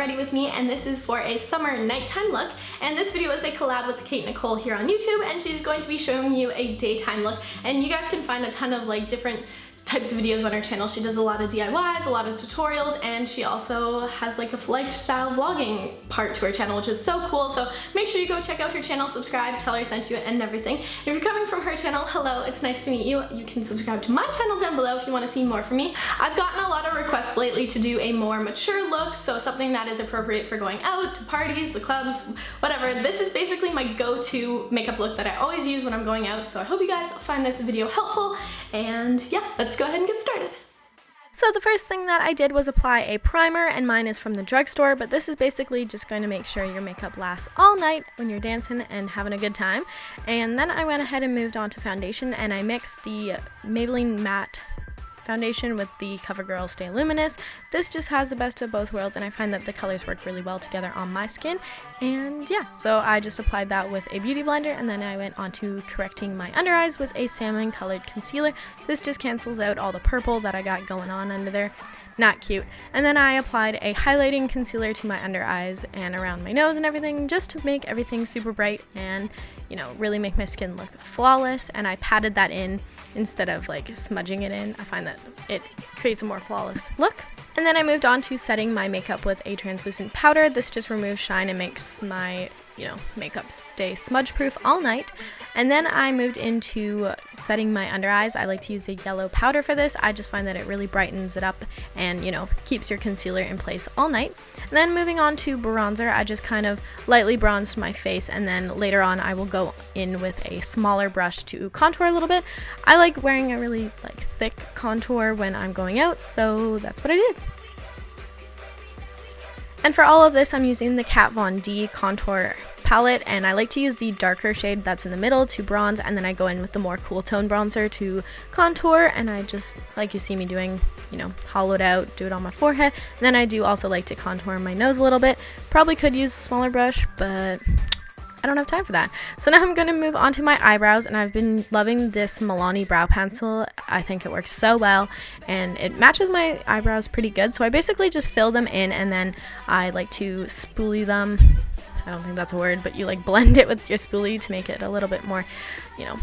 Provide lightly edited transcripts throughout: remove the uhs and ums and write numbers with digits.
ready with me, and this is for a summer nighttime look. And this video is a collab with Kate Nicole here on YouTube, and she's going to be showing you a daytime look. And you guys can find a ton of like different types of videos on her channel. She does a lot of DIYs, a lot of tutorials, and she also has like a lifestyle vlogging part to her channel, which is so cool. So make sure you go check out her channel, subscribe, tell her I sent you, and everything. If you're coming from her channel, hello, it's nice to meet you. You can subscribe to my channel down below if you want to see more from me. I've gotten a lot of requests lately to do a more mature look, so something that is appropriate for going out, to parties, the clubs, whatever. This is basically my go-to makeup look that I always use when I'm going out, so I hope you guys find this video helpful, and yeah, let's go ahead and get started. So the first thing that I did was apply a primer, and mine is from the drugstore, but this is basically just going to make sure your makeup lasts all night when you're dancing and having a good time. And then I went ahead and moved on to foundation, and I mixed the Maybelline matte foundation with the Covergirl Stay Luminous. This just has the best of both worlds, and I find that the colors work really well together on my skin. And yeah, so I just applied that with a beauty blender, and then I went on to correcting my under eyes with a salmon colored concealer. This just cancels out all the purple that I got going on under there. Not cute. And then I applied a highlighting concealer to my under eyes and around my nose and everything, just to make everything super bright and, you know, really make my skin look flawless. And I patted that in instead of like smudging it in. I find that it creates a more flawless look. And then I moved on to setting my makeup with a translucent powder. This just removes shine and makes my, you know, makeup stay smudge proof all night. And then I moved into setting my under eyes. I like to use a yellow powder for this. I just find that it really brightens it up and, you know, keeps your concealer in place all night. And then moving on to bronzer, I just kind of lightly bronzed my face, and then later on I will go in with a smaller brush to contour a little bit. I like wearing a really like thick contour when I'm going out, so that's what I did. And for all of this, I'm using the Kat Von D contour palette, and I like to use the darker shade that's in the middle to bronze, and then I go in with the more cool tone bronzer to contour, and I just, like you see me doing, you know, hollow it out, do it on my forehead. And then I do also like to contour my nose a little bit. Probably could use a smaller brush, but I don't have time for that. So now I'm going to move on to my eyebrows, and I've been loving this Milani brow pencil. I think it works so well, and it matches my eyebrows pretty good. So I basically just fill them in, and then I like to spoolie them. I don't think that's a word, but you like blend it with your spoolie to make it a little bit more, you know,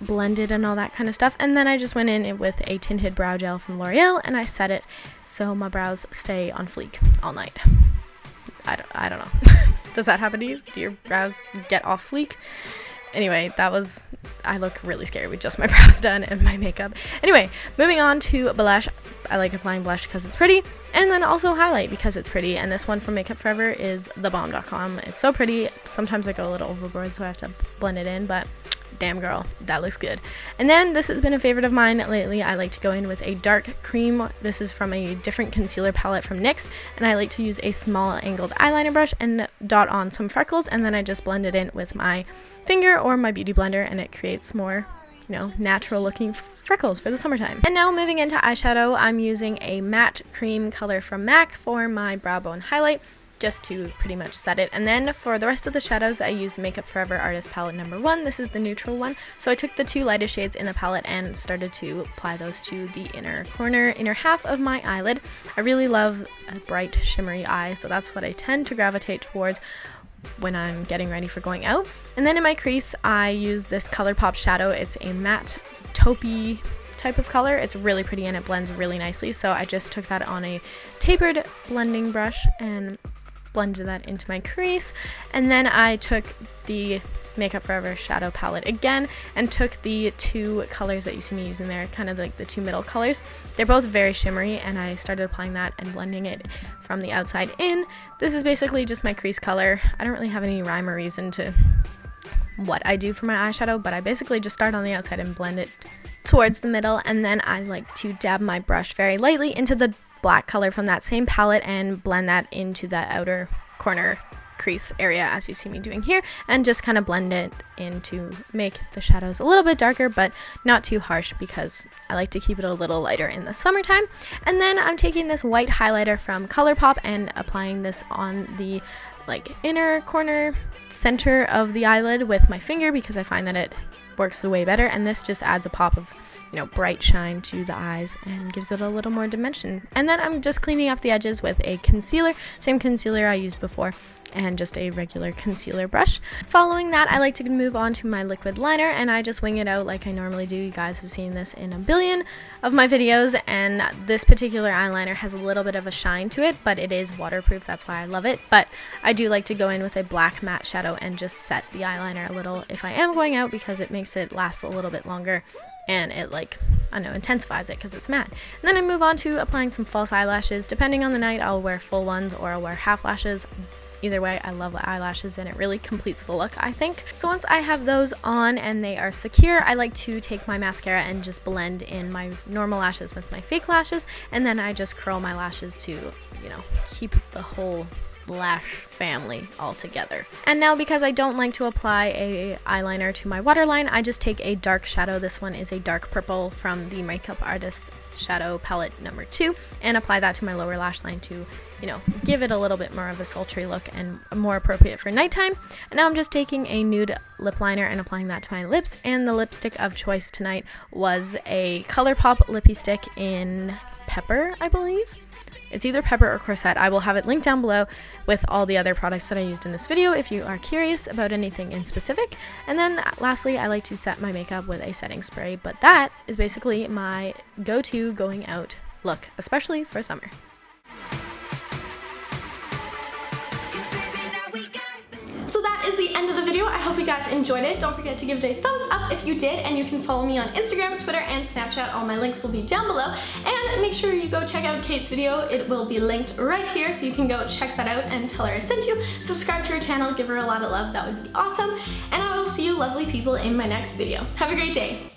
blended and all that kind of stuff. And then I just went in with a tinted brow gel from L'Oreal, and I set it so my brows stay on fleek all night. I don't know. Does that happen to you? Do your brows get off fleek? Anyway, I look really scary with just my brows done and my makeup. Anyway, moving on to blush. I like applying blush because it's pretty, and then also highlight because it's pretty. And this one from Makeup Forever is thebomb.com. It's so pretty. Sometimes I go a little overboard, so I have to blend it in, but damn girl, that looks good. And then this has been a favorite of mine lately. I like to go in with a dark cream. This is from a different concealer palette from NYX, and I like to use a small angled eyeliner brush and dot on some freckles, and then I just blend it in with my finger or my beauty blender, and it creates more, you know, natural looking freckles for the summertime. And now moving into eyeshadow, I'm using a matte cream color from MAC for my brow bone highlight, just to pretty much set it. And then for the rest of the shadows, I used Makeup Forever Artist Palette number 1. This is the neutral one. So I took the two lightest shades in the palette and started to apply those to the inner half of my eyelid. I really love a bright shimmery eye, so that's what I tend to gravitate towards when I'm getting ready for going out. And then in my crease, I use this ColourPop shadow. It's a matte taupey type of color. It's really pretty and it blends really nicely. So I just took that on a tapered blending brush and blended that into my crease. And then I took the Makeup Forever shadow palette again and took the two colors that you see me using there, kind of like the two middle colors. They're both very shimmery, and I started applying that and blending it from the outside in. This is basically just my crease color. I don't really have any rhyme or reason to what I do for my eyeshadow, but I basically just start on the outside and blend it towards the middle, and then I like to dab my brush very lightly into the black color from that same palette and blend that into the outer corner crease area as you see me doing here, and just kind of blend it in to make the shadows a little bit darker but not too harsh, because I like to keep it a little lighter in the summertime. And then I'm taking this white highlighter from ColourPop and applying this on the like inner corner center of the eyelid with my finger, because I find that it works way better, and this just adds a pop of you know, bright shine to the eyes and gives it a little more dimension. And then I'm just cleaning up the edges with a concealer, same concealer I used before, and just a regular concealer brush. Following that, I like to move on to my liquid liner, and I just wing it out like I normally do. You guys have seen this in a billion of my videos, and this particular eyeliner has a little bit of a shine to it, but it is waterproof, that's why I love it. But I do like to go in with a black matte shadow and just set the eyeliner a little if I am going out, because it makes it last a little bit longer, and it, like, I don't know, intensifies it because it's matte. And then I move on to applying some false eyelashes. Depending on the night, I'll wear full ones or I'll wear half lashes. Either way, I love the eyelashes and it really completes the look, I think. So once I have those on and they are secure, I like to take my mascara and just blend in my normal lashes with my fake lashes, and then I just curl my lashes to, you know, keep the whole lash family all together. And now, because I don't like to apply a eyeliner to my waterline, I just take a dark shadow. This one is a dark purple from the Makeup Artist Shadow Palette number 2, and apply that to my lower lash line to, you know, give it a little bit more of a sultry look and more appropriate for nighttime. And now I'm just taking a nude lip liner and applying that to my lips, and the lipstick of choice tonight was a ColourPop Lippie stick in Pepper, I believe. It's either Pepper or Corset. I will have it linked down below with all the other products that I used in this video if you are curious about anything in specific. And then lastly, I like to set my makeup with a setting spray, but that is basically my go-to going out look, especially for summer. So that is the end of the video. I hope you guys enjoyed it. Don't forget to give it a thumbs up if you did, and you can follow me on Instagram, Twitter, and Snapchat. All my links will be down below. And make sure you go check out Kate's video. It will be linked right here, so you can go check that out and tell her I sent you. Subscribe to her channel, give her a lot of love. That would be awesome. And I will see you lovely people in my next video. Have a great day.